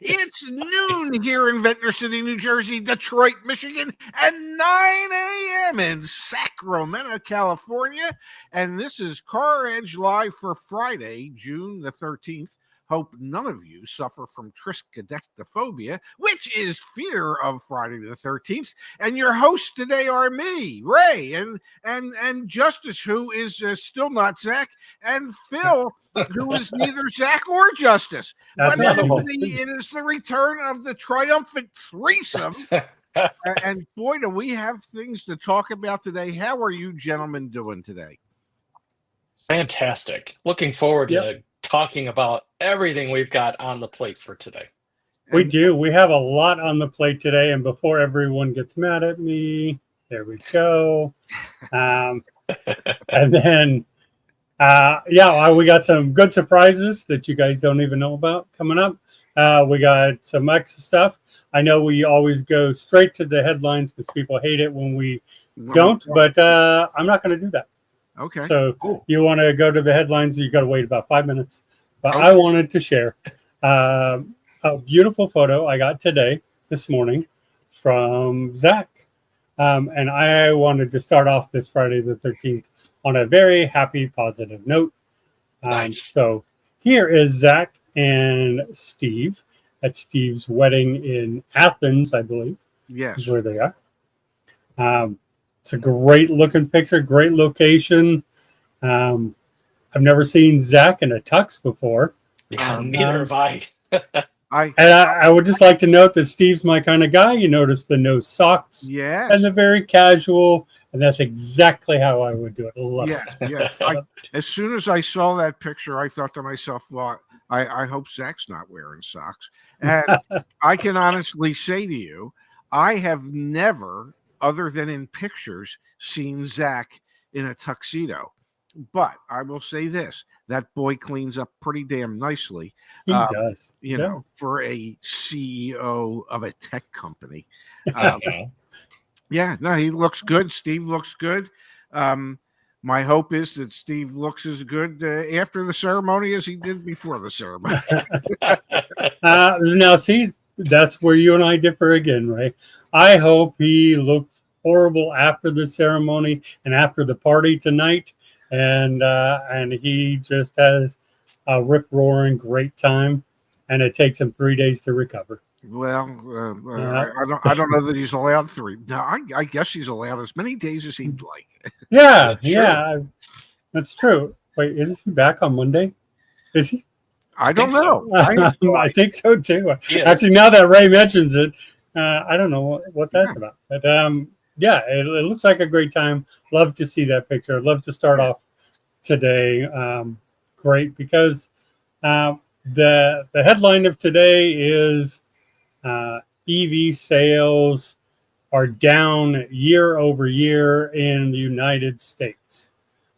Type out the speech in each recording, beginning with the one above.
It's noon here in Ventnor City, New Jersey, Detroit, Michigan, and 9 a.m. in Sacramento, California. And this is CarEdge Live for Friday, June the 13th. Hope none of you suffer from triskaidekaphobia, which is fear of Friday the 13th. And your hosts today are me, Ray, and Justice, who is still not Zach, and Phil, who is neither Zach or Justice. But it is the return of the triumphant threesome. And boy, do we have things to talk about today. How are you gentlemen doing today? Fantastic. Looking forward to talking about everything we've got on the plate for today. We do. We have a lot on the plate today. And before everyone gets mad at me, there we go. And then, we got some good surprises that you guys don't even know about coming up. We got some extra stuff. I know we always go straight to the headlines because people hate it when we don't, but I'm not going to do that. Okay. So you want to go to the headlines, you got to wait about 5 minutes. But I wanted to share a beautiful photo I got this morning from Zach. And I wanted to start off this Friday the 13th on a very happy, positive note. Nice. So here is Zach and Steve at Steve's wedding in Athens, I believe. Yes. Is where they are. It's a great looking picture, great location. I've never seen Zach in a tux before. Yeah, neither have I. I would just like to note that Steve's my kind of guy. You notice the no socks, and the very casual, and that's exactly how I would do it. Love it. As soon as I saw that picture, I thought to myself, well, I hope Zach's not wearing socks. And I can honestly say to you, I have never, other than in pictures, seen Zach in a tuxedo. But I will say this, that boy cleans up pretty damn nicely. He does. You know, for a CEO of a tech company. He looks good. Steve looks good. My hope is that Steve looks as good after the ceremony as he did before the ceremony. Now, see, that's where you and I differ again, right? I hope he looks horrible after the ceremony and after the party tonight, and he just has a rip-roaring great time, and it takes him 3 days to recover. Well, I don't know that he's allowed 3. No, I guess he's allowed as many days as he'd like. That's true. Wait, is he back on Monday? Is he? I don't know. I think so too. Actually, now that Ray mentions it, I don't know what that's about. But it looks like a great time. Love to see that picture. Love to start off today. Great, because the headline of today is EV sales are down year over year in the United States.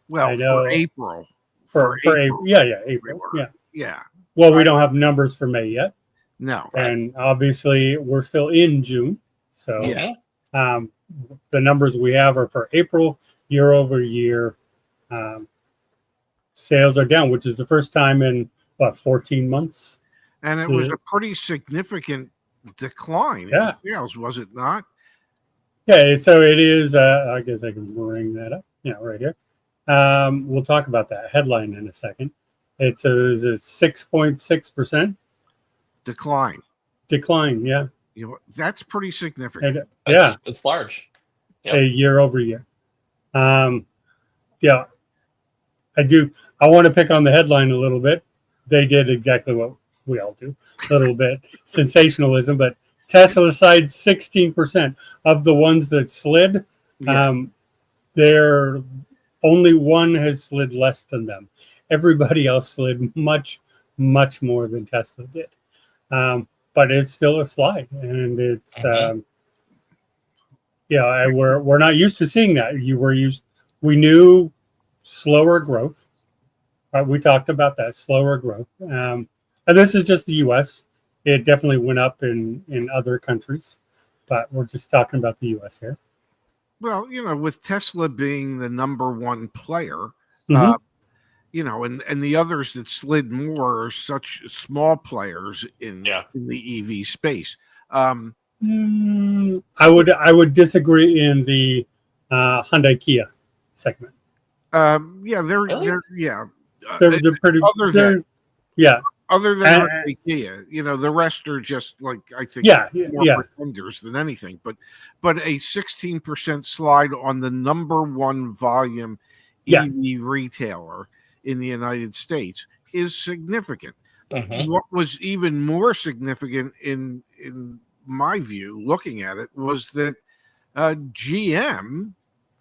Well, for April. For April. April. Yeah. Well, we don't have numbers for May yet. No. And obviously, we're still in June. So the numbers we have are for April, year over year. Sales are down, which is the first time in, 14 months? And it was a pretty significant decline in sales, was it not? Yeah, so it is. I guess I can bring that up. Yeah, right here. We'll talk about that headline in a second. It says a 6.6% decline. Yeah. That's pretty significant. It's large. A year over year. I do. I want to pick on the headline a little bit. They did exactly what we all do, a little bit sensationalism, but Tesla side 16% of the ones that slid. There only one has slid less than them. Everybody else slid much, much more than Tesla did. But it's still a slide, and it's we're not used to seeing that. We knew slower growth. We talked about that slower growth. And this is just the U.S. It definitely went up in other countries, but we're just talking about the U.S. here. Well, with Tesla being the number one player, and the others that slid more are such small players in Yeah. the EV space. I would disagree in the Hyundai Kia segment. Yeah, they're Really? They're pretty. other than Yeah, other than and, Hyundai, the rest are just like, I think, yeah, more yeah, pretenders than anything. But a 16% slide on the number one volume yeah. EV retailer in the United States is significant. Mhm. What was even more significant in my view, looking at it, was that GM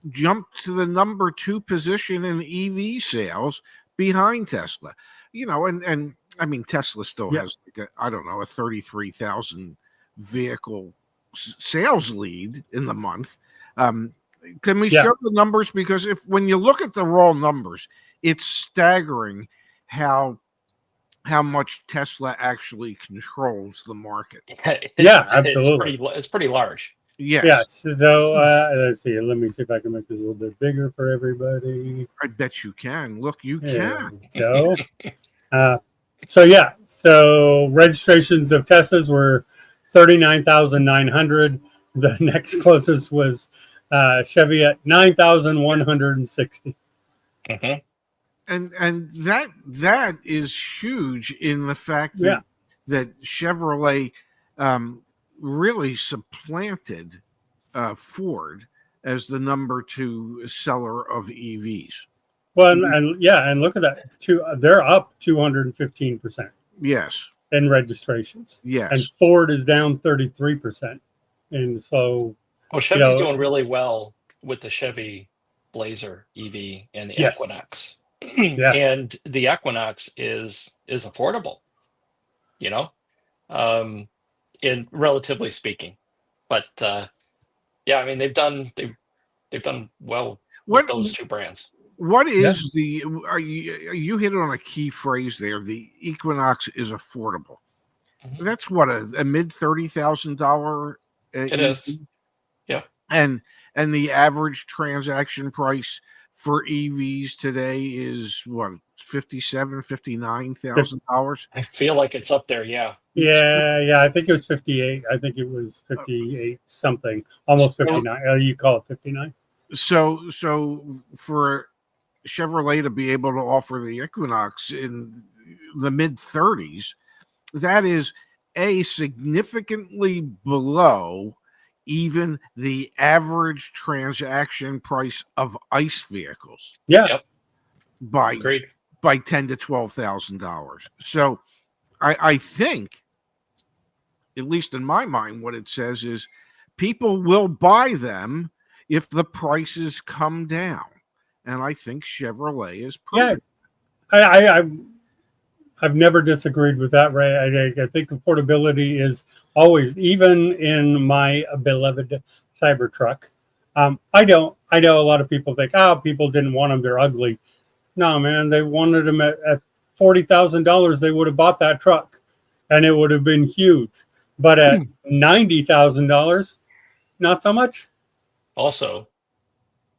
jumped to the number two position in EV sales behind Tesla. And I mean, Tesla still Yeah. has I don't know, a 33,000 vehicle sales lead in the month. Can we show the numbers? Because when you look at the raw numbers, it's staggering how much Tesla actually controls the market. Absolutely. It's pretty large. Yes. So let's see. Let me see if I can make this a little bit bigger for everybody. I bet you can. Look, you There can. we go. So registrations of Teslas were 39,900. The next closest was Chevy at 9,160. Mhm. And that is huge in the fact that Chevrolet really supplanted Ford as the number two seller of EVs. Well, and look at that. They're up 215%. Yes. In registrations. Yes. And Ford is down 33%. And so, Chevy's doing really well with the Chevy Blazer EV and the Equinox. And the Equinox is affordable, in relatively speaking. But I mean, they've done well with those two brands. What is you hit on a key phrase there? The Equinox is affordable. Mm-hmm. That's what a mid $30,000. It is. Yeah. And the average transaction price for EVs today is what, $59,000. I feel like it's up there. Yeah. I think it was 58. I think it was 58 something, almost 59. You call it 59. So for Chevrolet to be able to offer the Equinox in the mid 30s, that is significantly below even the average transaction price of ICE vehicles. Yeah. Yep. By $10,000 to $12,000. So I think, at least in my mind, what it says is people will buy them if the prices come down. And I think Chevrolet is proven. Yeah, I've never disagreed with that, Ray. I think affordability is always, even in my beloved Cybertruck. I know a lot of people think, people didn't want them, they're ugly. No, man, they wanted them at $40,000. They would have bought that truck, and it would have been huge. But at $90,000, not so much. Also,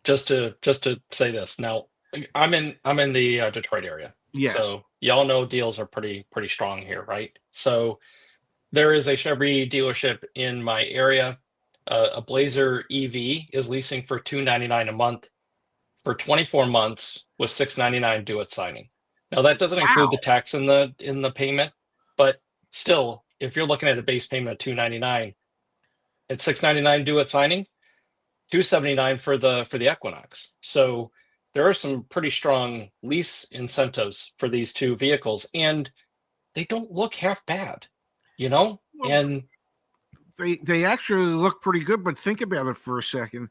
just to say this, now I'm in the Detroit area. Yes. So y'all know deals are pretty strong here, right? So there is a Chevy dealership in my area. A Blazer EV is leasing for $299 a month for 24 months with $699 due at signing. Now that doesn't include the tax in the payment, but still, if you're looking at a base payment of $299, at $699 due at signing, $279 for the Equinox. So there are some pretty strong lease incentives for these two vehicles, and they don't look half bad, Well, and they actually look pretty good. But think about it for a second: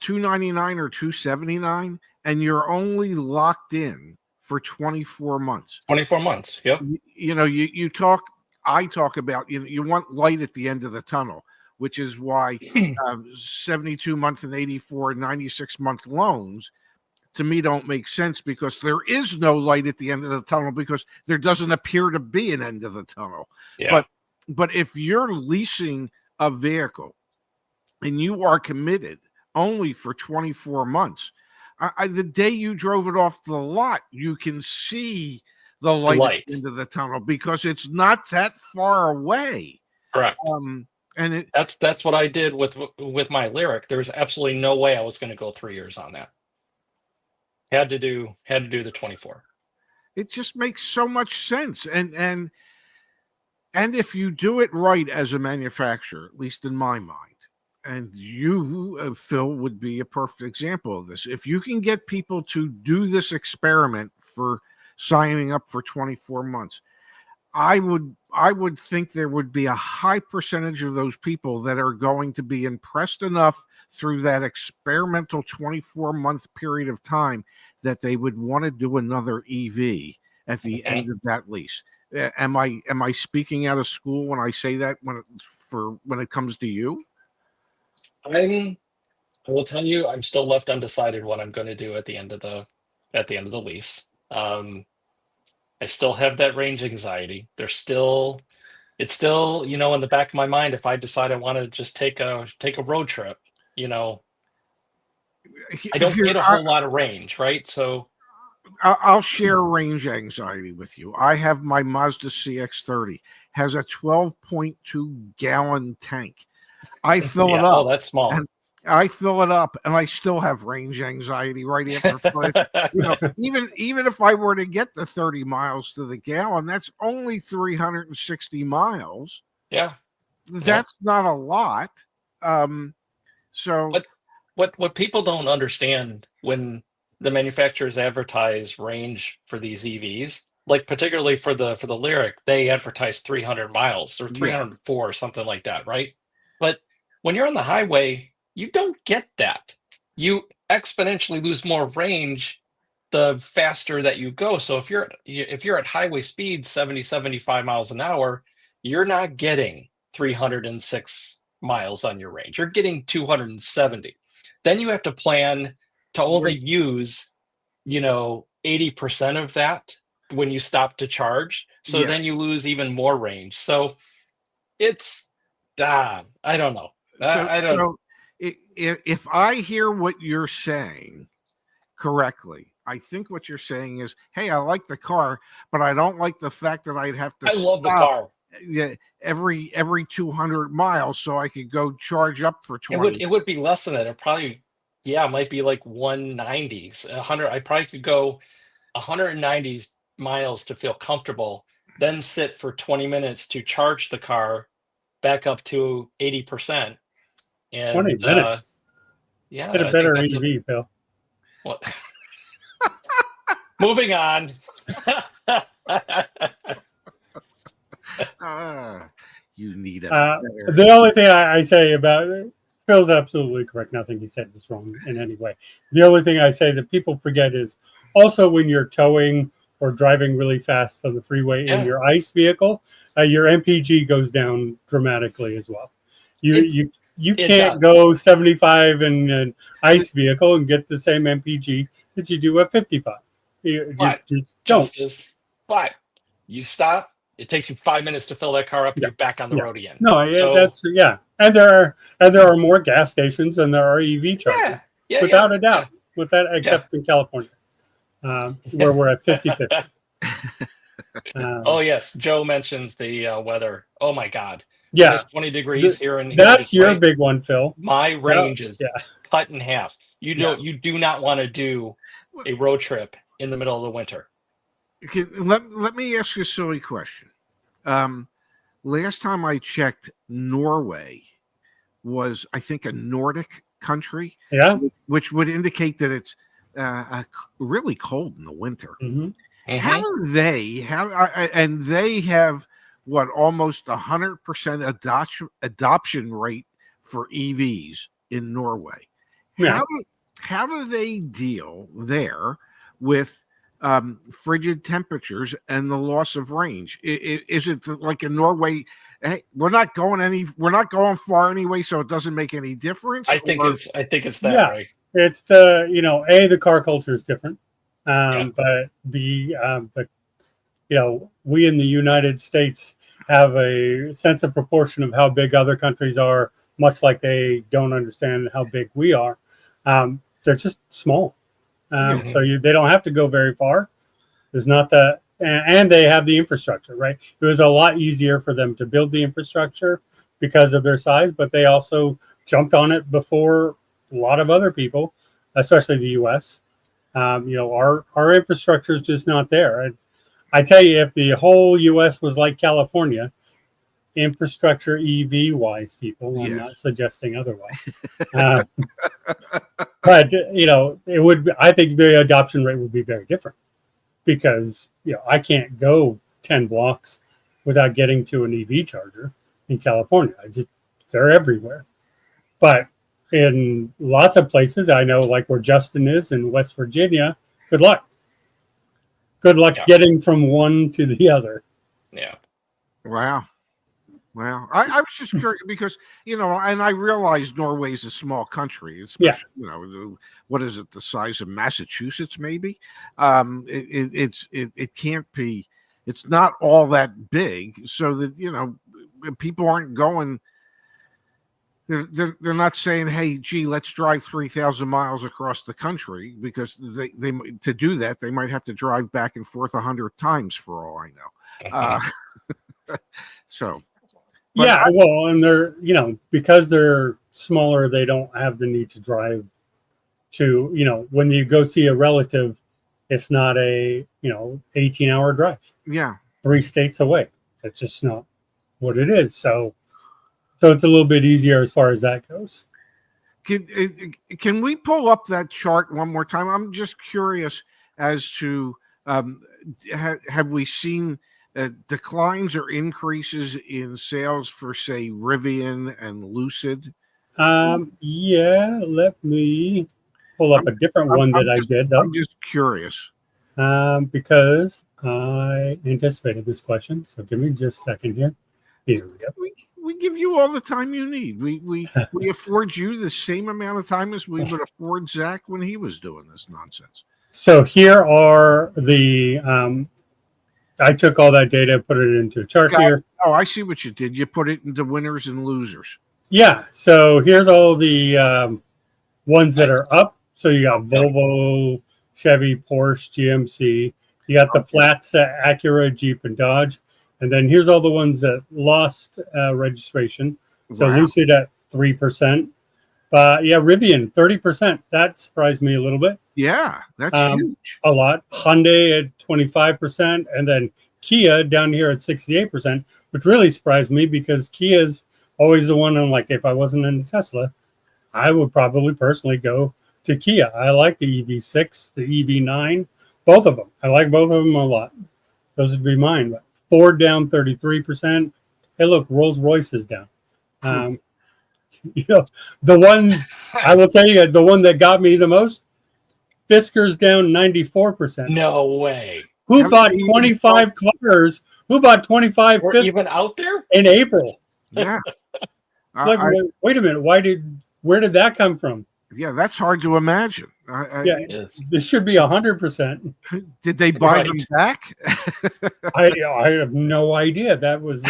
$299 or $279, and you're only locked in for 24 months. 24 months. Yep. I talk about you want light at the end of the tunnel, which is why 72-month and 84 and 96-month loans to me don't make sense, because there is no light at the end of the tunnel, because there doesn't appear to be an end of the tunnel. Yeah. But if you're leasing a vehicle and you are committed only for 24 months, The day you drove it off the lot, you can see the light at the end of the tunnel because it's not that far away. Correct. And that's what I did with my Lyric. There was absolutely no way I was going to go 3 years on that. Had to do the 24. It just makes so much sense. And if you do it right as a manufacturer, at least in my mind, and you, Phil, would be a perfect example of this. If you can get people to do this experiment for signing up for 24 months, I would think there would be a high percentage of those people that are going to be impressed enough through that experimental 24-month period of time that they would want to do another EV at the end of that lease. Am I speaking out of school when I say that when it comes to you? I will tell you, I'm still left undecided what I'm going to do at the end of the lease. I still have that range anxiety. It's still, in the back of my mind, if I decide I want to just take a road trip, I don't get a whole lot of range, right? So I'll share range anxiety with you. I have my Mazda CX-30, has a 12.2 gallon tank. I fill it up. Oh, that's small. And I fill it up, and I still have range anxiety right after. Even if I were to get the 30 miles to the gallon, that's only 360 miles. Yeah, that's not a lot. So, what people don't understand when the manufacturers advertise range for these EVs, like particularly for the Lyric, they advertise 300 miles or 304 or something like that, right? But when you're on the highway, you don't get that. You exponentially lose more range the faster that you go. So if you're at highway speed 70, 75 miles an hour, you're not getting 306 miles on your range. You're getting 270. Then you have to plan to only use, 80% of that when you stop to charge. So then you lose even more range. So it's, I don't know. I don't know. If I hear what you're saying correctly, I think what you're saying is, hey, I like the car, but I don't like the fact that I'd have to love the car. Every 200 miles so I could go charge up for 20. It would be less than that. It probably, it might be like 190s, 100. I probably could go 190 miles to feel comfortable, then sit for 20 minutes to charge the car back up to 80%. And 20 minutes. Get a better EV, Phil. What? Moving on. You need the only thing I say about it, Phil's absolutely correct. Nothing he said was wrong in any way. The only thing I say that people forget is also when you're towing or driving really fast on the freeway in your ICE vehicle, your MPG goes down dramatically as well. You can't go 75 in an ICE vehicle and get the same MPG that you do at 55. You Justise, but you stop. It takes you 5 minutes to fill that car up, and you're back on the road again. No, and there are more gas stations than there are EV chargers, without a doubt. With that, except in California, where we're at 50/50. Oh yes, Joe mentions the weather. Oh my God. Yeah, it's 20 degrees here in that's your big one, Phil. My range is cut in half. You do not want to do a road trip in the middle of the winter. Let me ask you a silly question. Last time I checked, Norway was, I think, a Nordic country. Yeah, which would indicate that it's really cold in the winter. Mm-hmm. How do they have? And they have what, almost 100% adoption rate for EVs in Norway. Yeah. How do they deal there with frigid temperatures and the loss of range? Is it like in Norway? Hey, we're not going far anyway, so it doesn't make any difference. I think it's that, right? It's the car culture is different, but we in the United States have a sense of proportion of how big other countries are, much like they don't understand how big we are. They're just small. So they don't have to go very far. There's not the, and they have the infrastructure, right? It was a lot easier for them to build the infrastructure because of their size, but they also jumped on it before a lot of other people, especially the U.S. Our infrastructure is just not there. I tell you, if the whole U.S. was like California, infrastructure EV wise, people, I'm not suggesting otherwise. But it would. I think the adoption rate would be very different because I can't go 10 blocks without getting to an EV charger in California. They're everywhere. But in lots of places, I know, like where Justin is in West Virginia, good luck. Good luck getting from one to the other. Yeah. Wow. I was just curious because, and I realize Norway's a small country. Especially, what is it, the size of Massachusetts, maybe? It can't be, it's not all that big, so that, people aren't going, they're not saying, hey, gee, let's drive 3,000 miles across the country, because they to do that, they might have to drive back and forth 100 times for all I know. So. And they're, because they're smaller, they don't have the need to drive to, when you go see a relative, it's not a, 18-hour drive. Yeah. 3 states away. It's just not what it is. So it's a little bit easier as far as that goes. Can we pull up that chart one more time? I'm just curious as to, have we seen declines or increases in sales for, say, Rivian and Lucid? Let me pull up a different one that I did. I'm just curious. Because I anticipated this question. So give me just a second here. Here we go. We give you all the time you need. We afford you the same amount of time as we would afford Zach when he was doing this nonsense. So here are the I took all that data, put it into a chart here. Oh, I see what you did. You put it into winners and losers. Yeah. So here's all the ones that are up. So you got Volvo, Chevy, Porsche, GMC. You got the flats, Acura, Jeep, and Dodge. And then here's all the ones that lost registration. So Lucid at 3%. Rivian, 30%. That surprised me a little bit. Yeah, that's huge. A lot. Hyundai at 25%, and then Kia down here at 68%, which really surprised me because Kia's always the one I'm like, if I wasn't in Tesla, I would probably personally go to Kia. I like the EV6, the EV9, both of them. I like both of them a lot. Those would be mine. But Ford down 33%. Hey, look, Rolls-Royce is down. The one, I will tell you, the one that got me the most, Fisker's down 94%. No way. Who bought 25 cars? Who bought 25 Fisker even out there in April? Yeah. Wait a minute. Where did that come from? Yeah, that's hard to imagine. This should be 100%. Did they buy them back? I have no idea. That was.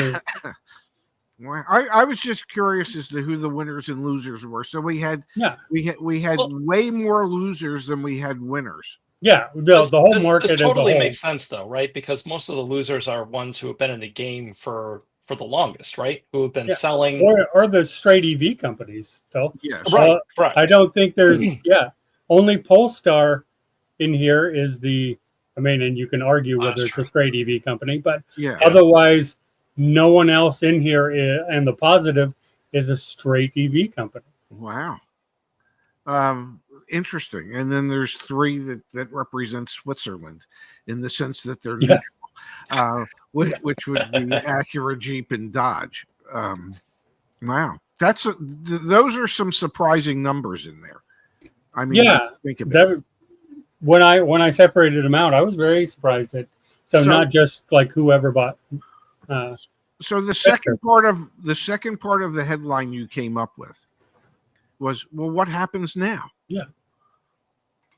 I was just curious as to who the winners and losers were. So we had way more losers than we had winners. Yeah, the whole market this totally makes sense, though, right? Because most of the losers are ones who have been in the game for the longest, right? Who have been selling, or the straight EV companies. Phil. Yes, right. I don't think there's only Polestar in here is the. I mean, and you can argue whether it's a straight EV company, but otherwise. No one else in here and the positive is a straight EV company. Wow. Interesting. And then there's 3 that represent Switzerland in the sense that they're neutral, which would be Acura, Jeep, and Dodge. Wow. Those are some surprising numbers in there. I mean, think about it. When I separated them out, I was very surprised that not just like whoever bought. So the second part of the headline you came up with was, well, what happens now? Yeah,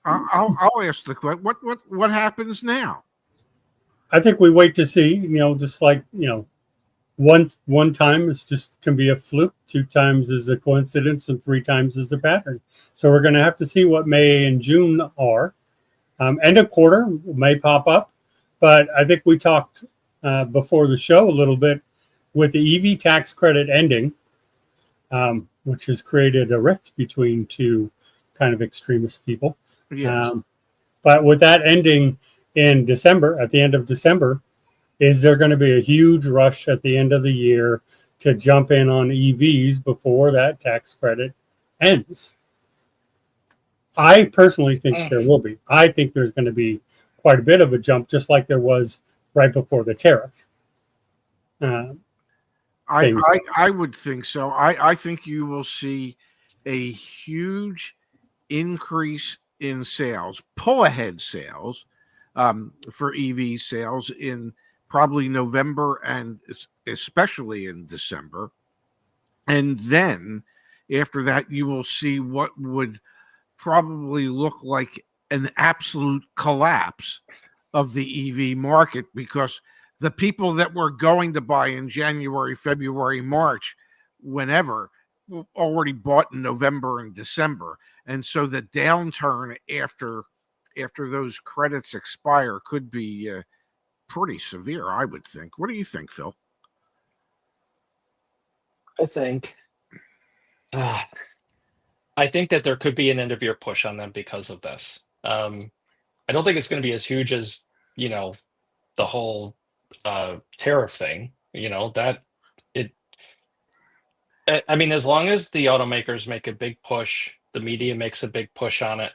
I'll ask the question. What happens now? I think we wait to see. Just like one time it's just can be a fluke, 2 times is a coincidence, and 3 times is a pattern. So we're going to have to see what May and June are. End of quarter may pop up, but I think we talked before the show a little bit with the EV tax credit ending, which has created a rift between two kind of extremist people. Yes. But with that ending in December, at the end of December, is there going to be a huge rush at the end of the year to jump in on EVs before that tax credit ends? I personally think there will be. I think there's going to be quite a bit of a jump, just like there was right before the tariff. I would think so. I think you will see a huge increase in sales, pull ahead sales for EV sales in probably November and especially in December. And then after that, you will see what would probably look like an absolute collapse of the EV market, because the people that were going to buy in January, February, March, whenever, already bought in November and December. And so the downturn after those credits expire could be pretty severe, I would think. What do you think, Phil? I think that there could be an end of year push on them because of this. I don't think it's going to be as huge as, the whole tariff thing, that it. I mean, as long as the automakers make a big push, the media makes a big push on it,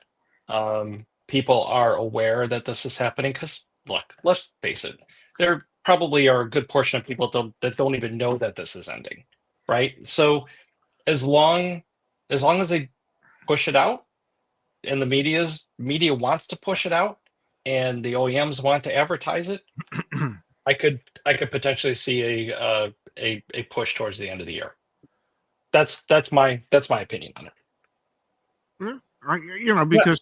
people are aware that this is happening. Because look, let's face it, there probably are a good portion of people that don't even know that this is ending, right? So as long as they push it out, and the media wants to push it out, and the OEMs want to advertise it, I could potentially see a push towards the end of the year. That's my opinion on it. Because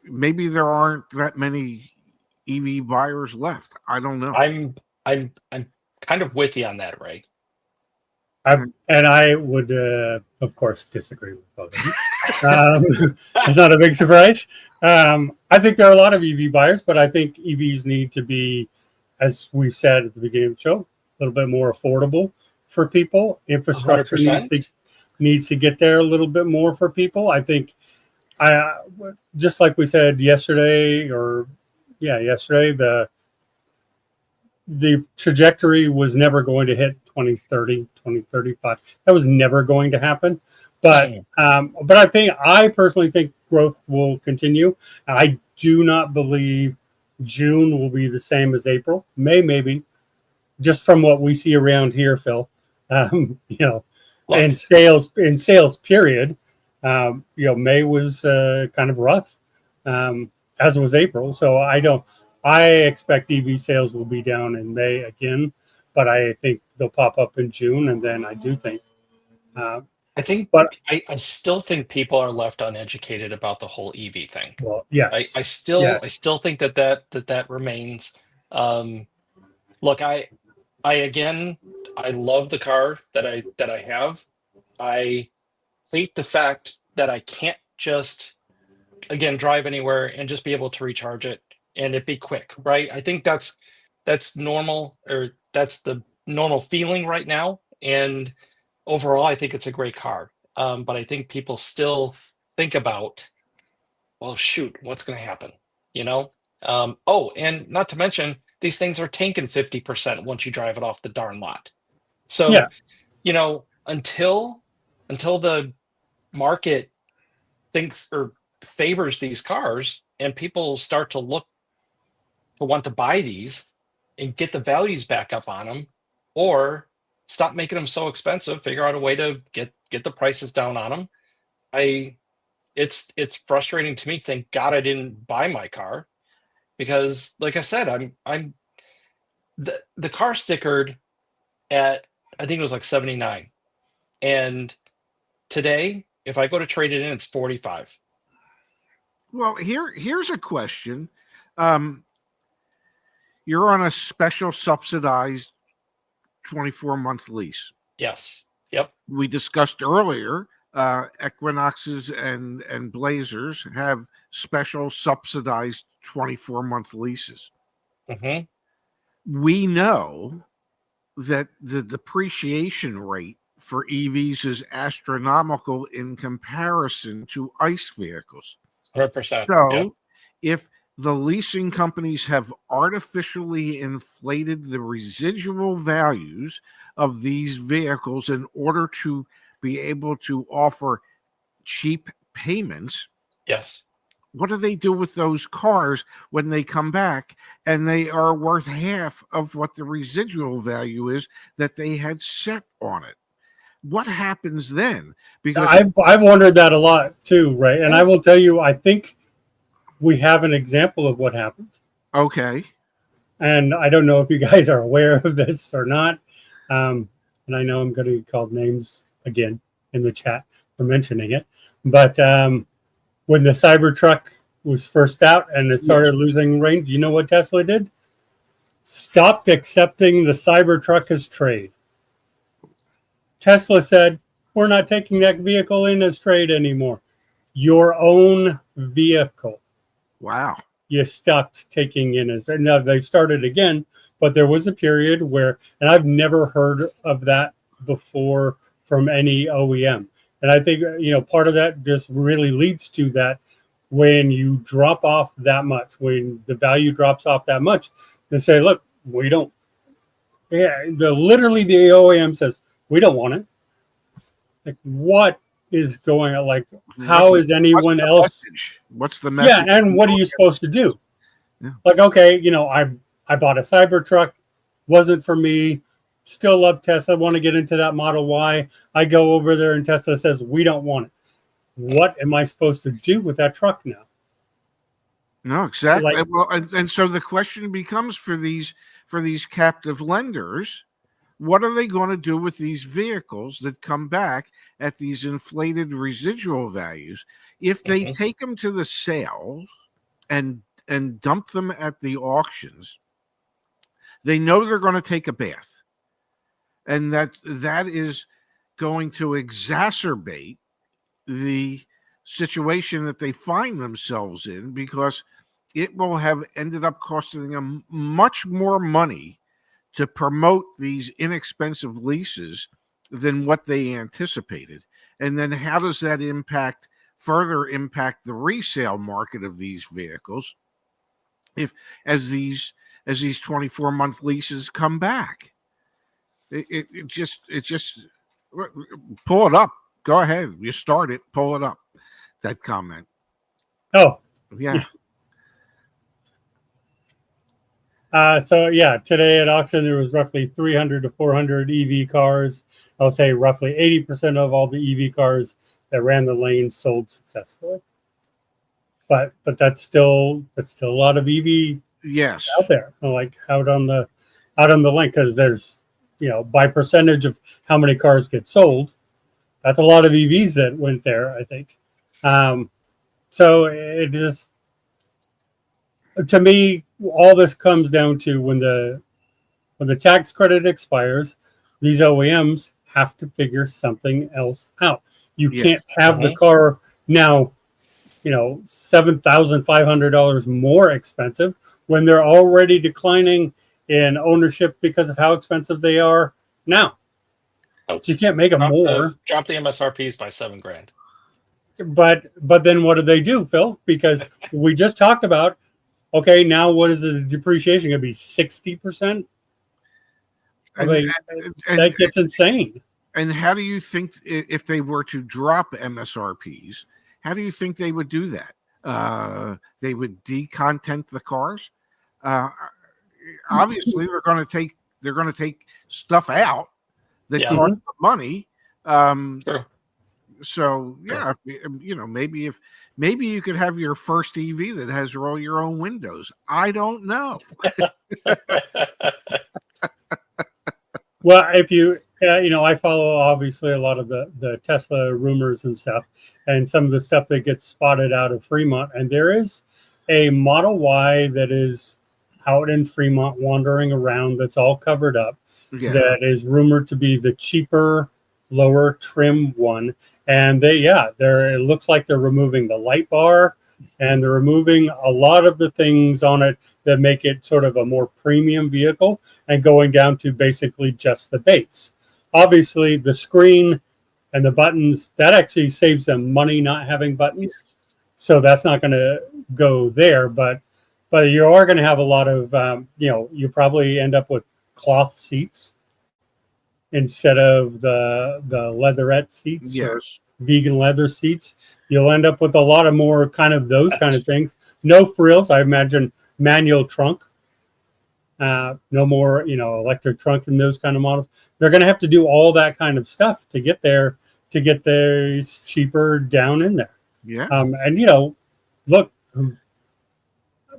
maybe there aren't that many EV buyers left. I don't know. I'm kind of with you on that, Ray. And I would, of course, disagree with both of you. It's not a big surprise. I think there are a lot of EV buyers, but I think EVs need to be, as we said at the beginning of the show, a little bit more affordable for people. Infrastructure needs to get there a little bit more for people. I think, just like we said yesterday, the trajectory was never going to hit 2030, 2035. That was never going to happen. But I personally think growth will continue. I do not believe June will be the same as April. May, maybe, just from what we see around here, Phil. In sales period, May was kind of rough, as was April. So I expect EV sales will be down in May again, but I think they'll pop up in June, and then I do think. I still think people are left uneducated about the whole EV thing. Well, yes, I still think that remains. Look, I love the car that I have. I hate the fact that I can't just drive anywhere and just be able to recharge it and it be quick, right? I think that's normal, or that's the normal feeling right now. And overall, I think it's a great car. But I think people still think about, well, shoot, what's going to happen? And not to mention, these things are tanking 50% once you drive it off the darn lot. So, until the market thinks or favors these cars and people start to look to want to buy these and get the values back up on them, or stop making them so expensive, figure out a way to get the prices down on them. It's frustrating to me. Thank God I didn't buy my car, because like I said, I'm the car stickered at, I think it was like 79. And today, if I go to trade it in, it's 45. Well, here's a question. You're on a special subsidized 24-month lease. Yes. Yep. We discussed earlier Equinoxes and Blazers have special subsidized 24-month leases. Mm-hmm. We know that the depreciation rate for EVs is astronomical in comparison to ICE vehicles. 100%. So if the leasing companies have artificially inflated the residual values of these vehicles in order to be able to offer cheap payments, Yes. what do they do with those cars when they come back and they are worth half of what the residual value is that they had set on it? What happens then? Because I've wondered that a lot too, Ray. And I will tell you, I think we have an example of what happens. okay, And I don't know if you guys are aware of this or not. And I know I'm going to be called names again in the chat for mentioning it. But when the Cybertruck was first out and it started losing range, you know what Tesla did? Stopped accepting the Cybertruck as trade. Tesla said, we're not taking that vehicle in as trade anymore. Your own vehicle. wow. You stopped taking in as trade. Now they've started again, but there was a period where, and I've never heard of that before from any OEM. And I think, part of that just really leads to that when you drop off that much, when the value drops off that much, they say, look, we don't, literally the OEM says, we don't want it. Like, what is going on? Like, how is anyone else? What's the message? Yeah, and what are you supposed to do? Yeah. Like, okay, I bought a Cybertruck, wasn't for me. Still love Tesla. Want to get into that Model Y. I go over there and Tesla says, we don't want it. What am I supposed to do with that truck now? No, exactly. Like, well, and so the question becomes for these captive lenders, what are they going to do with these vehicles that come back at these inflated residual values if they take them to the sales and dump them at the auctions? They know they're going to take a bath. And that is going to exacerbate the situation that they find themselves in, because it will have ended up costing them much more money to promote these inexpensive leases than what they anticipated. And then how does that further impact the resale market of these vehicles as these 24-month leases come back? It just pull it up. Go ahead. You start it. Pull it up. That comment. Oh, yeah. Today at auction there was roughly 300 to 400 EV cars. I'll say roughly 80% of all the EV cars that ran the lane sold successfully. But that's still a lot of EV out there, like out on the lane, because there's by percentage of how many cars get sold, that's a lot of EVs that went there, I think. So it just, to me, all this comes down to when the tax credit expires, these OEMs have to figure something else out. You can't have the car now, $7,500 more expensive when they're already declining in ownership because of how expensive they are now. So you can't make them more. Drop the MSRPs by $7,000. But then what do they do, Phil? Because we just talked about, okay, now what is the depreciation going to be? 60%? That gets insane. And how do you think, if they were to drop MSRPs, how do you think they would do that? They would decontent the cars. Obviously, they're going to take stuff out that costs money. True. So maybe you could have your first EV that has roll your own windows. I don't know. Well, if you I follow obviously a lot of the Tesla rumors and stuff, and some of the stuff that gets spotted out of Fremont, and there is a Model Y that is out in Fremont wandering around that's all covered up, that is rumored to be the cheaper lower trim one. And it looks like they're removing the light bar, and they're removing a lot of the things on it that make it sort of a more premium vehicle, and going down to basically just the base. Obviously, the screen and the buttons, that actually saves them money not having buttons. So that's not going to go there. But you are going to have a lot of, you probably end up with cloth seats instead of the leatherette seats or vegan leather seats. You'll end up with a lot of more kind of those kind of things. No frills, I imagine. Manual trunk. No more, electric trunk in those kind of models. They're going to have to do all that kind of stuff to get there, to get those cheaper down in there. Yeah. And look,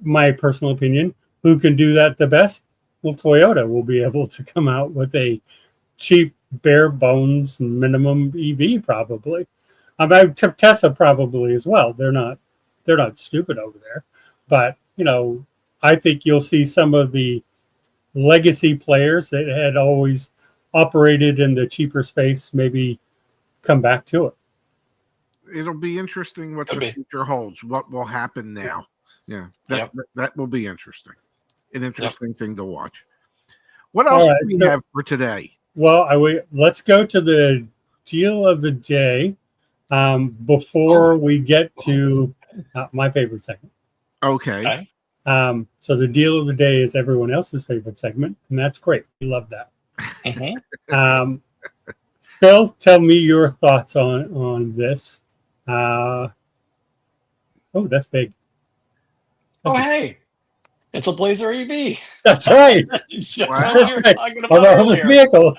my personal opinion, who can do that the best? Well, Toyota will be able to come out with a cheap, bare bones minimum EV probably. Tesla probably as well. They're not stupid over there, but I think you'll see some of the legacy players that had always operated in the cheaper space maybe come back to it. It'll be interesting what the future holds. What will happen now? Yeah, that will be interesting. An interesting thing to watch. What else do we have for today? Well, let's go to the deal of the day before we get to my favorite segment. Okay. So the deal of the day is everyone else's favorite segment, and that's great. We love that. Mm-hmm. Phil, tell me your thoughts on this. Oh, that's big. Oh, hey, it's a Blazer EV. That's right. Just what you were talking about earlier. Vehicle.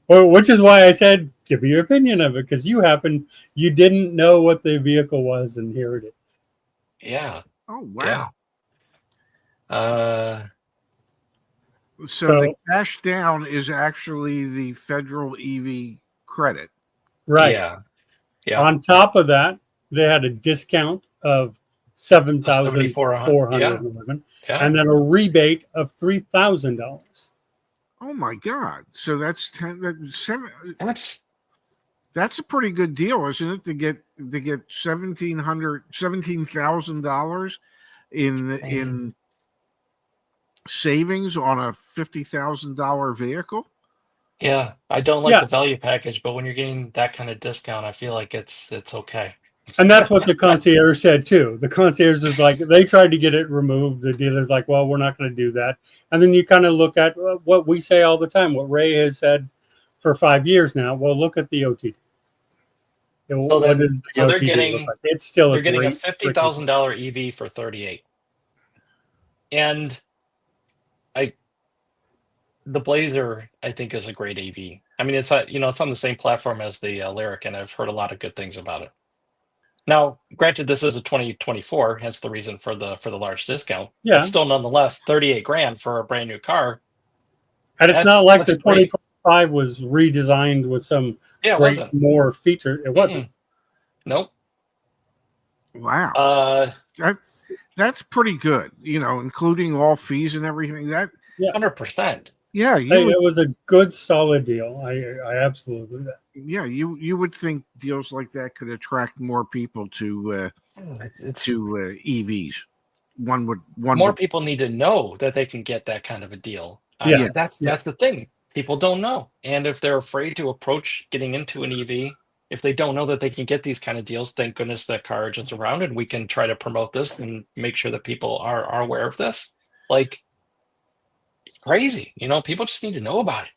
Well, which is why I said, give me your opinion of it, because you didn't know what the vehicle was, and here it is. Yeah. Oh, wow. Yeah. So the cash down is actually the federal EV credit. Right. Yeah. On top of that, they had a discount of $7,411, and then a rebate of $3,000. Oh my God! So that's that's a pretty good deal, isn't it? To get $17,000 in savings on a $50,000 vehicle. Yeah, I don't like the value package, but when you're getting that kind of discount, I feel like it's okay. And that's what the concierge said too. The concierge is like, they tried to get it removed. The dealer's like, well, we're not going to do that. And then you kind of look at what we say all the time, what Ray has said for 5 years now. Well, look at the OTD. So they're getting it's still they're getting a $50,000 EV for $38,000, and the Blazer I think is a great EV. I mean, it's it's on the same platform as the Lyriq, and I've heard a lot of good things about it. Now, granted, this is a 2024, hence the reason for the large discount. Yeah, but still, nonetheless, $38,000 for a brand new car. And it's not like the 2025 was redesigned with some more feature. It wasn't. Nope. Wow. That's pretty good. Including all fees and everything. 100%. Yeah, it was a good, solid deal. I absolutely do that. Yeah, you would think deals like that could attract more people to EVs. More people need to know that they can get that kind of a deal. That's the thing. People don't know, and if they're afraid to approach getting into an EV, if they don't know that they can get these kind of deals, thank goodness that CarEdge is around, and we can try to promote this and make sure that people are aware of this. It's crazy. People just need to know about it.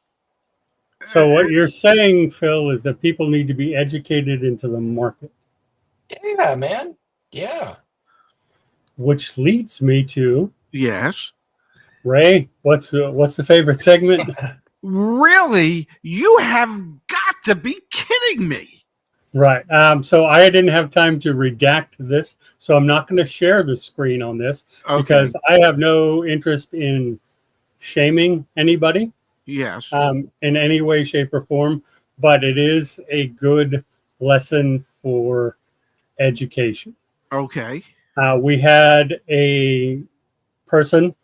So what you're saying, Phil, is that people need to be educated into the market. Yeah, man. Yeah. Which leads me to Ray. What's the favorite segment? Really? You have got to be kidding me. Right. So I didn't have time to redact this, so I'm not going to share the screen on this because I have no interest in shaming anybody. Yes. In any way, shape, or form, but it is a good lesson for education. Okay. We had a person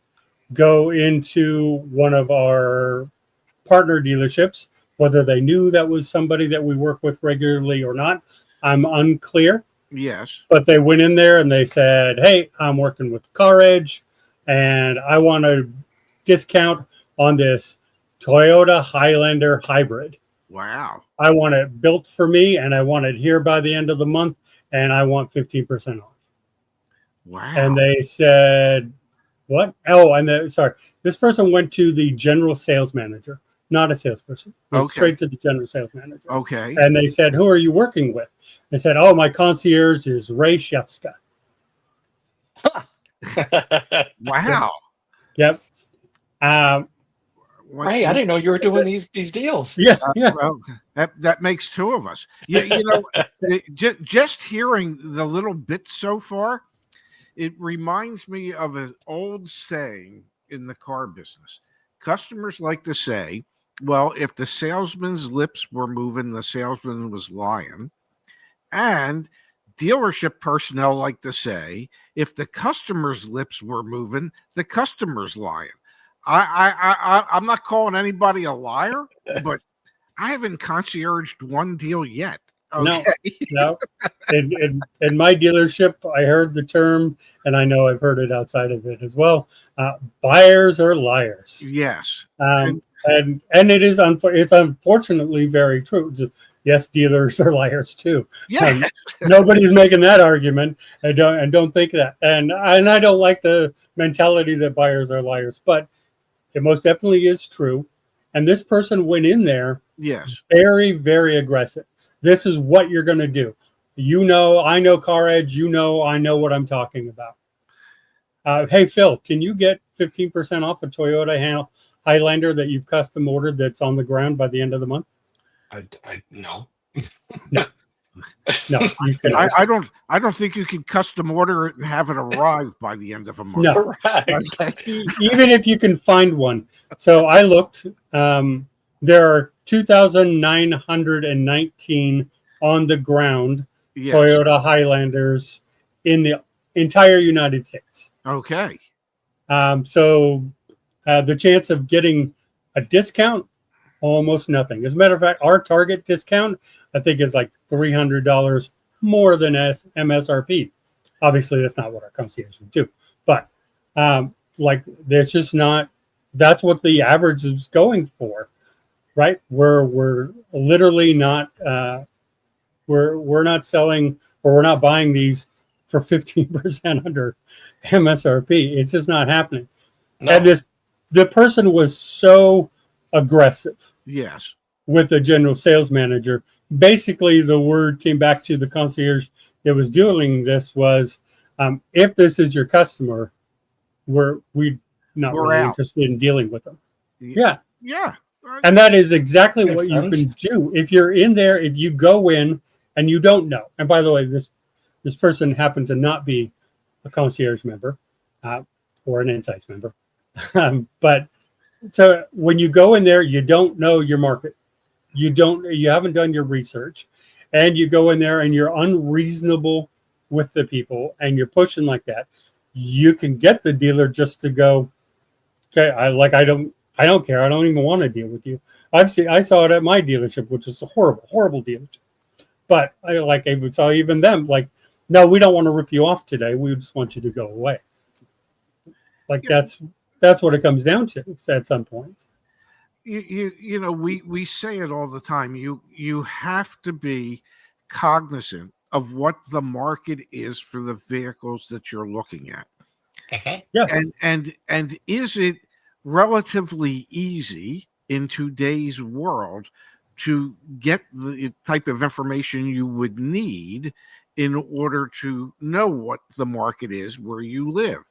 go into one of our partner dealerships Whether they knew that was somebody that we work with regularly or not, I'm unclear. Yes. But they went in there and they said, "Hey, I'm working with CarEdge, and I want a discount on this Toyota Highlander hybrid. Wow. I want it built for me, and I want it here by the end of the month, and I want 15% off." Wow. And they said, "What?" Oh, and sorry, this person went to the general sales manager, not a salesperson. Went Okay. straight to the general sales manager. Okay. And they said, "Who are you working with?" They said, "Oh, my concierge is Ray Shefska." Wow. Yep. Ray, I didn't know you were doing these deals. Yeah. Yeah. Well, that makes two of us. You know, just hearing the little bits so far, it reminds me of an old saying in the car business. Customers like to say, well, if the salesman's lips were moving, the salesman was lying. And dealership personnel like to say, if the customer's lips were moving, the customer's lying. I'm not calling anybody a liar, but I haven't concierged one deal yet. Okay. No. In my dealership, I heard the term, and I know I've heard it outside of it as well. Buyers are liars. Yes. And it is it's unfortunately very true. Just, yes, dealers are liars too. Yeah. Nobody's making that argument. I don't think that. And I don't like the mentality that buyers are liars, but it most definitely is true. And this person went in there, yes, very, very aggressive. This is what you're going to do. You know, I know CarEdge. You know, I know what I'm talking about. Hey, Phil, can you get 15% off a Toyota Highlander that you've custom ordered that's on the ground by the end of the month? No. No, you can. I don't think you can custom order it and have it arrive by the end of a month. No. Correct. Even if you can find one. So I looked. There are 2,919 on the ground Toyota Highlanders in the entire United States. Okay. So the chance of getting a discount, almost nothing. As a matter of fact, our target discount, I think, is like $300 more than MSRP. Obviously, that's not what our concierge would do. But like, there's just not. That's what the average is going for, right? We're literally not. We're not selling, or we're not buying these for 15% under MSRP. It's just not happening. No. And the person was so aggressive. Yes. With the general sales manager. Basically, the word came back to the concierge that was doing this was, if this is your customer, we're not really interested in dealing with them. Yeah. Yeah. And that is exactly what you can do. If you're in there, if you go in and you don't know, and by the way, this person happened to not be a concierge member or an insights member. But so when you go in there, you don't know your market. You haven't done your research, and you go in there and you're unreasonable with the people and you're pushing like that. You can get the dealer just to go, okay, I don't care. I don't even want to deal with you. I saw it at my dealership, which is a horrible dealership. But I saw even them like, no, we don't want to rip you off today. We just want you to go away. Like that's what it comes down to at some point. You know, we say it all the time. You have to be cognizant of what the market is for the vehicles that you're looking at. Okay. Yeah. And is it relatively easy in today's world to get the type of information you would need in order to know what the market is where you live?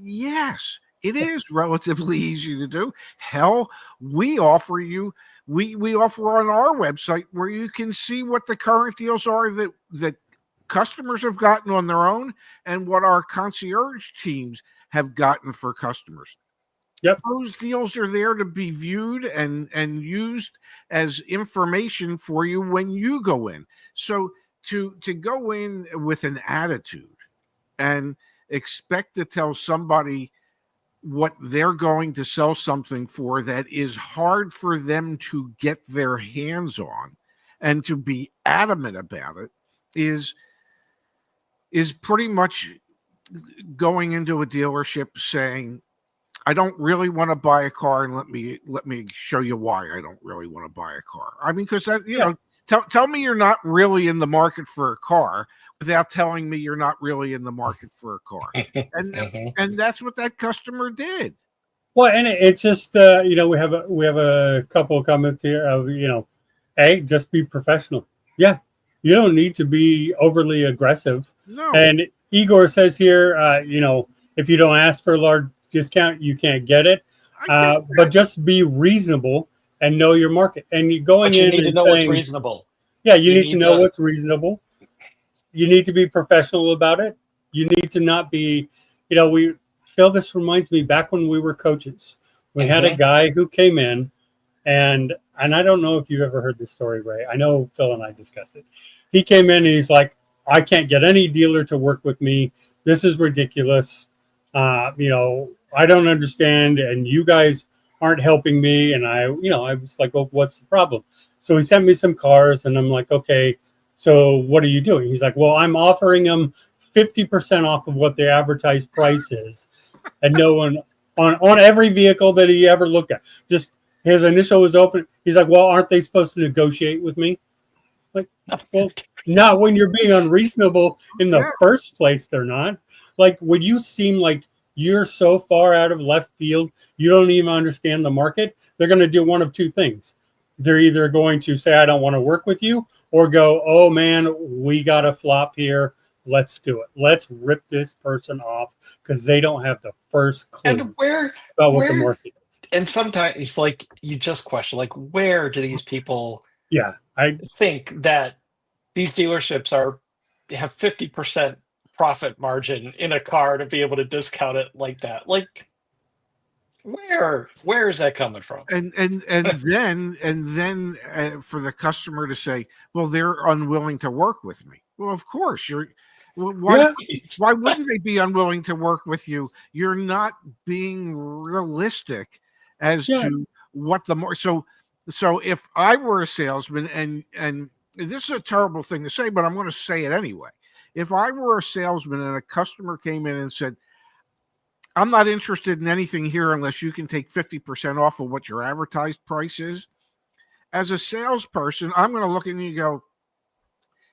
Yes, it is relatively easy to do. Hell, we offer on our website where you can see what the current deals are that customers have gotten on their own and what our concierge teams have gotten for customers. Yep. Those deals are there to be viewed and used as information for you when you go in. So to go in with an attitude and expect to tell somebody what they're going to sell something for that is hard for them to get their hands on, and to be adamant about it is pretty much going into a dealership saying, I don't really want to buy a car, and let me show you why I don't really want to buy a car. I mean, because that, you know, tell me you're not really in the market for a car without telling me you're not really in the market for a car. And that's what that customer did. Well, and it's just you know, we have a couple of comments here of, you know, hey, just be professional. Yeah, you don't need to be overly aggressive. No. And Igor says here, you know, if you don't ask for a large discount, you can't get it. But just be reasonable and know your market. And you going in need to know what's reasonable. Yeah, you need to know what's reasonable. You need to be professional about it. You need to not be, you know, Phil, this reminds me back when we were coaches. We had a guy who came in, and I don't know if you've ever heard this story, Ray. I know Phil and I discussed it. He came in and he's like, I can't get any dealer to work with me. This is ridiculous. You know, I don't understand, and you guys aren't helping me. And I was like, well, what's the problem? So he sent me some cars, and I'm like, okay, so what are you doing? He's like, well, I'm offering them 50% off of what the advertised price is. And no one on every vehicle that he ever looked at, just his initial was open. He's like, well, aren't they supposed to negotiate with me? Like, well, not when you're being unreasonable in the first place. They're not. Like, when you seem like you're so far out of left field, you don't even understand the market, they're going to do one of two things. They're either going to say, I don't want to work with you, or go, oh man, we got a flop here. Let's do it. Let's rip this person off because they don't have the first clue about what the market is. And sometimes it's like you just question, like, where do these people think that these dealerships have 50% profit margin in a car to be able to discount it like that? Like, where is that coming from? And then for the customer to say, well, they're unwilling to work with me. Well, of course why wouldn't they be unwilling to work with you? You're not being realistic as to what the more. So if I were a salesman, and this is a terrible thing to say, but I'm going to say it anyway. If I were a salesman and a customer came in and said, I'm not interested in anything here unless you can take 50% off of what your advertised price is. As a salesperson, I'm going to look at you and go,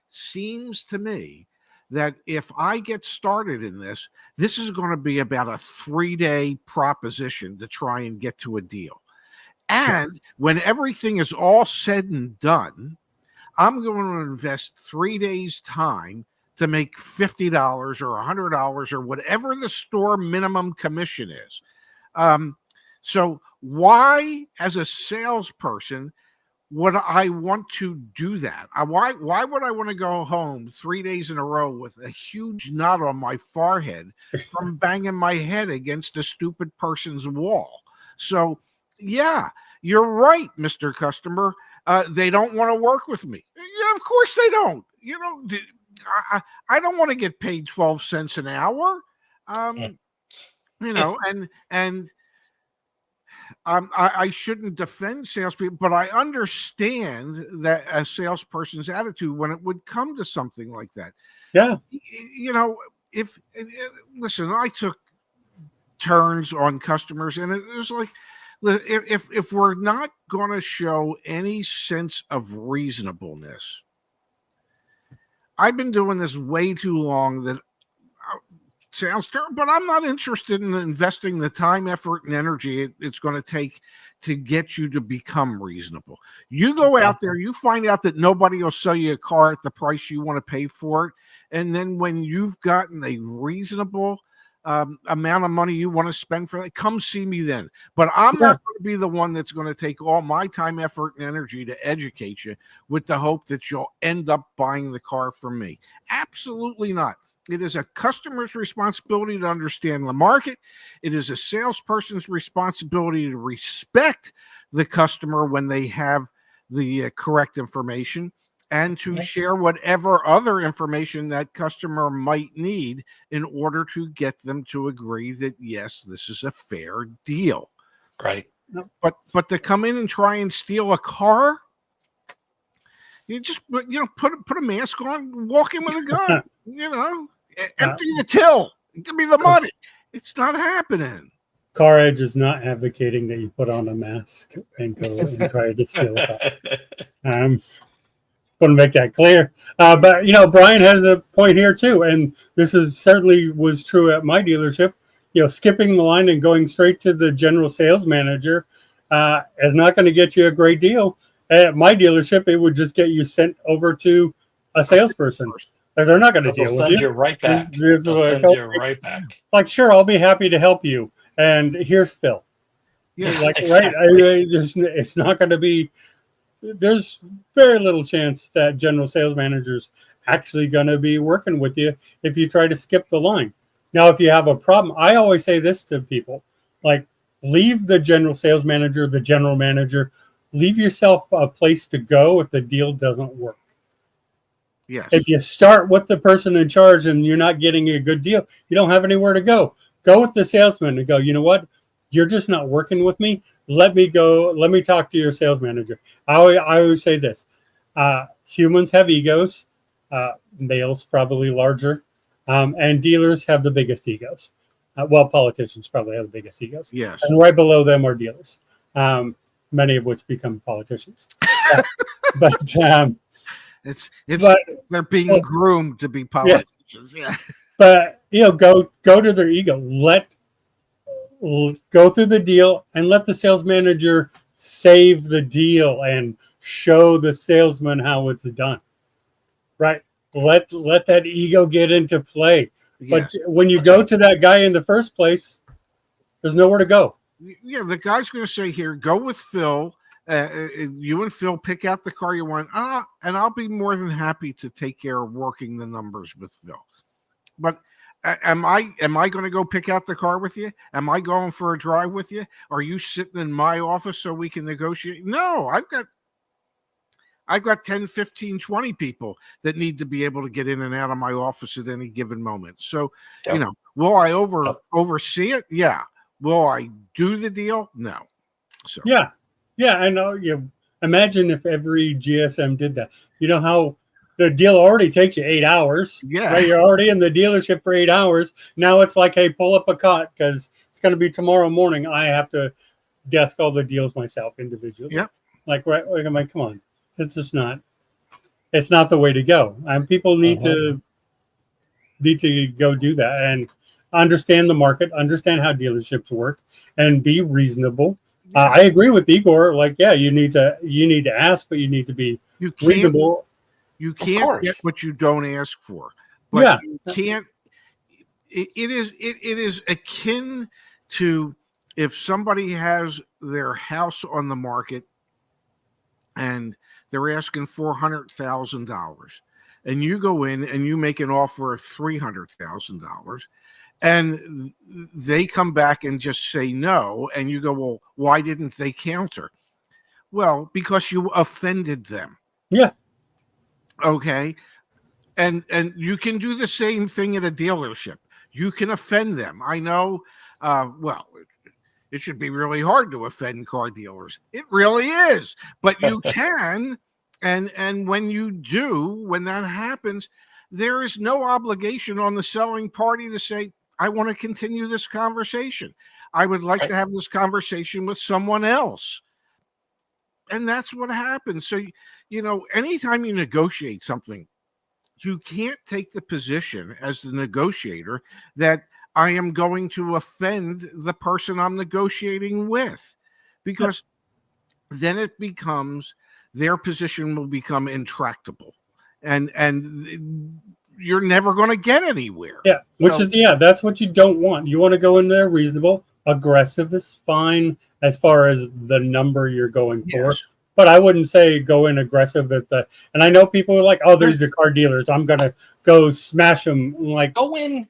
seems to me that if I get started in this is going to be about a 3-day proposition to try and get to a deal. And when everything is all said and done, I'm going to invest 3 days' time to make $50 or $100 or whatever the store minimum commission is. So why, as a salesperson, would I want to do that? Why would I want to go home 3 days in a row with a huge knot on my forehead from banging my head against a stupid person's wall? So, yeah, you're right, Mr. Customer. They don't want to work with me. Yeah, of course they don't. You know, I don't want to get paid 12 cents an hour. You know, and I shouldn't defend salespeople, but I understand that a salesperson's attitude when it would come to something like that. Yeah. You know, listen, I took turns on customers, and it was like, if we're not going to show any sense of reasonableness, I've been doing this way too long that sounds terrible, but I'm not interested in investing the time, effort, and energy it's going to take to get you to become reasonable. You go out there, you find out that nobody will sell you a car at the price you want to pay for it. And then when you've gotten a reasonable amount of money you want to spend for that, come see me then. But I'm not going to be the one that's going to take all my time, effort, and energy to educate you with the hope that you'll end up buying the car from me. Absolutely not. It is a customer's responsibility to understand the market. It is a salesperson's responsibility to respect the customer when they have the correct information. and to share whatever other information that customer might need in order to get them to agree that, yes, this is a fair deal. Right. But to come in and try and steal a car, you just put a mask on, walk in with a gun, empty the till, give me the money. It's not happening. CarEdge is not advocating that you put on a mask and go and try to steal a car. Want to make that clear. But Brian has a point here too, and this is certainly was true at my dealership. Skipping the line and going straight to the general sales manager is not going to get you a great deal. At my dealership, it would just get you sent over to a salesperson. They're not going to deal with you. They'll send you right back. They'll send you right back. Like, sure, I'll be happy to help you. And here's Phil. Yeah, exactly. Right. It's not going to be. There's very little chance that general sales manager's actually going to be working with you if you try to skip the line. Now, if you have a problem, I always say this to people: like, leave the general sales manager, the general manager. Leave yourself a place to go if the deal doesn't work. Yes. If you start with the person in charge and you're not getting a good deal, you don't have anywhere to go. Go with the salesman and go, you know what? You're just not working with me. Let me go. Let me talk to your sales manager. I always say this. Humans have egos. Males probably larger. And dealers have the biggest egos. Politicians probably have the biggest egos. Yes. And right below them are dealers. Many of which become politicians. But they're being groomed to be politicians. Yeah. But go to their ego. Go through the deal and let the sales manager save the deal and show the salesman how it's done. Right? Let that ego get into play. Yes. But when you go to that guy in the first place, there's nowhere to go. Yeah, the guy's going to say, here, go with Phil. You and Phil pick out the car you want, and I'll be more than happy to take care of working the numbers with Phil. But am I going to go pick out the car with you? Am I going for a drive with you? Are you sitting in my office so we can negotiate? No, I've got 10, 15, 20 people that need to be able to get in and out of my office at any given moment. So, will I oversee it? Yeah. Will I do the deal? No. So yeah, I know. Imagine if every GSM did that. You know how the deal already takes you 8 hours. Yeah, right? You're already in the dealership for 8 hours. Now it's like, hey, pull up a cot because it's going to be tomorrow morning. I have to desk all the deals myself individually. Yep. Like, right? I'm like, come on, it's just not. It's not the way to go. And people need to go do that and understand the market, understand how dealerships work, and be reasonable. I agree with Igor. Like, yeah, you need to ask, but you need to be reasonable. You can't get what you don't ask for. But you can't. It is akin to if somebody has their house on the market and they're asking $400,000, and you go in and you make an offer of $300,000. And they come back and just say no. And you go, well, why didn't they counter? Well, because you offended them. Yeah. Okay. And you can do the same thing at a dealership. You can offend them. I know. It should be really hard to offend car dealers. It really is. But you can. And when you do, when that happens, there is no obligation on the selling party to say, I want to continue this conversation. I would like to have this conversation with someone else. And that's what happens. So, anytime you negotiate something, you can't take the position as the negotiator that I am going to offend the person I'm negotiating with, because then it becomes, their position will become intractable. And you're never going to get anywhere. Yeah, that's what you don't want. You want to go in there reasonable. Aggressive is fine as far as the number you're going for. But I wouldn't say go in aggressive and I know people are like, oh, there's the car dealers, I'm going to go smash them. I'm like, go in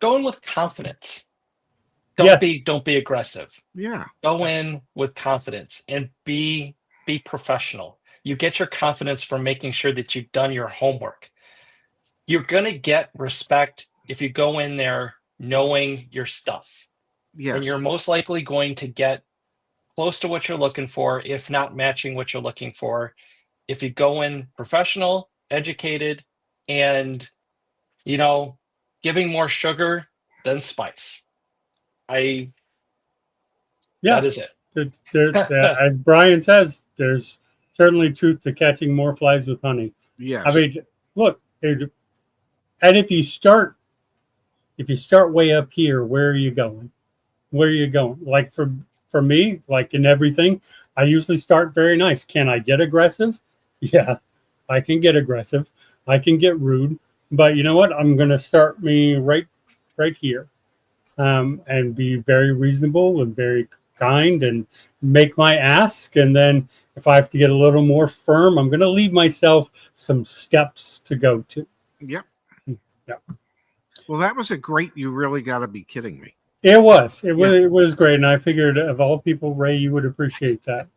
with confidence. Don't be aggressive. Yeah. Go in with confidence and be professional. you get your confidence from making sure that you've done your homework. You're going to get respect if you go in there knowing your stuff. Yes. And you're most likely going to get close to what you're looking for, if not matching what you're looking for. If you go in professional, educated, and, giving more sugar than spice. Yeah. That is it. As Brian says, there's certainly truth to catching more flies with honey. Yes. I mean, look, and if you start way up here, where are you going? Where are you going? Like for me, like in everything, I usually start very nice. Can I get aggressive? Yeah, I can get aggressive. I can get rude. But you know what? I'm going to start me right here, and be very reasonable and very kind and make my ask. And then if I have to get a little more firm, I'm going to leave myself some steps to go to. Yep. Yep. Well, that was a great. You really got to be kidding me. It was. It was great, and I figured of all people, Ray, you would appreciate that.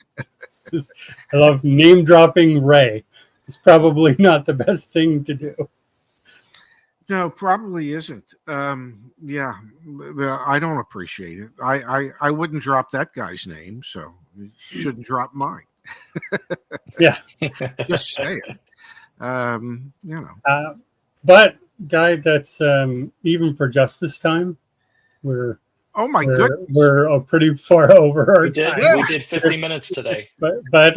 I love name dropping Ray. It's probably not the best thing to do. No, probably isn't. Yeah, I don't appreciate it. I wouldn't drop that guy's name, so you shouldn't drop mine. Yeah, just say it. But guy, that's even for Justise time, we're pretty far over our time. We did 50 minutes today. But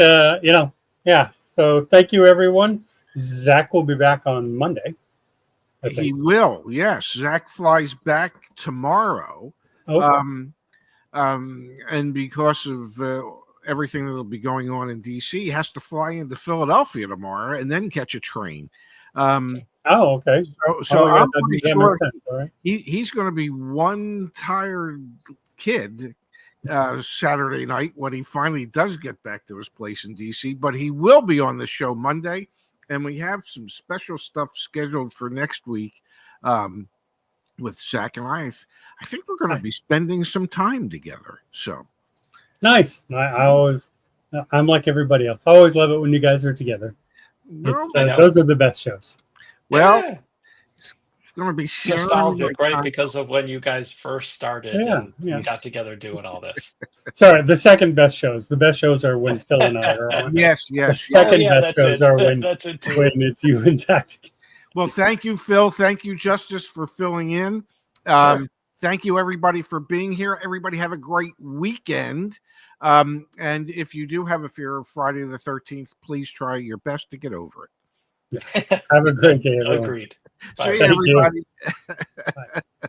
yeah. So thank you, everyone. Zach will be back on Monday. He will. Yes, Zach flies back tomorrow. Okay. And because of everything that'll be going on in DC, he has to fly into Philadelphia tomorrow and then catch a train. Okay. So I'm pretty sure he's going to be one tired kid Saturday night when he finally does get back to his place in DC. But he will be on the show Monday, and we have some special stuff scheduled for next week with Zach and I. I think we're going to be spending some time together. So nice. I'm like everybody else. I always love it when you guys are together. Those are the best shows. Well, it's going to be nostalgic, right? Because of when you guys first started and we got together doing all this. Sorry, the second best shows. The best shows are when Phil and I are on. Yes. The second best shows are when it's you and Zach. Well, thank you, Phil. Thank you, Justise, for filling in. Thank you, everybody, for being here. Everybody have a great weekend. And if you do have a fear of Friday the 13th, please try your best to get over it. Have a great day, everyone. Agreed. See you, everybody. Bye.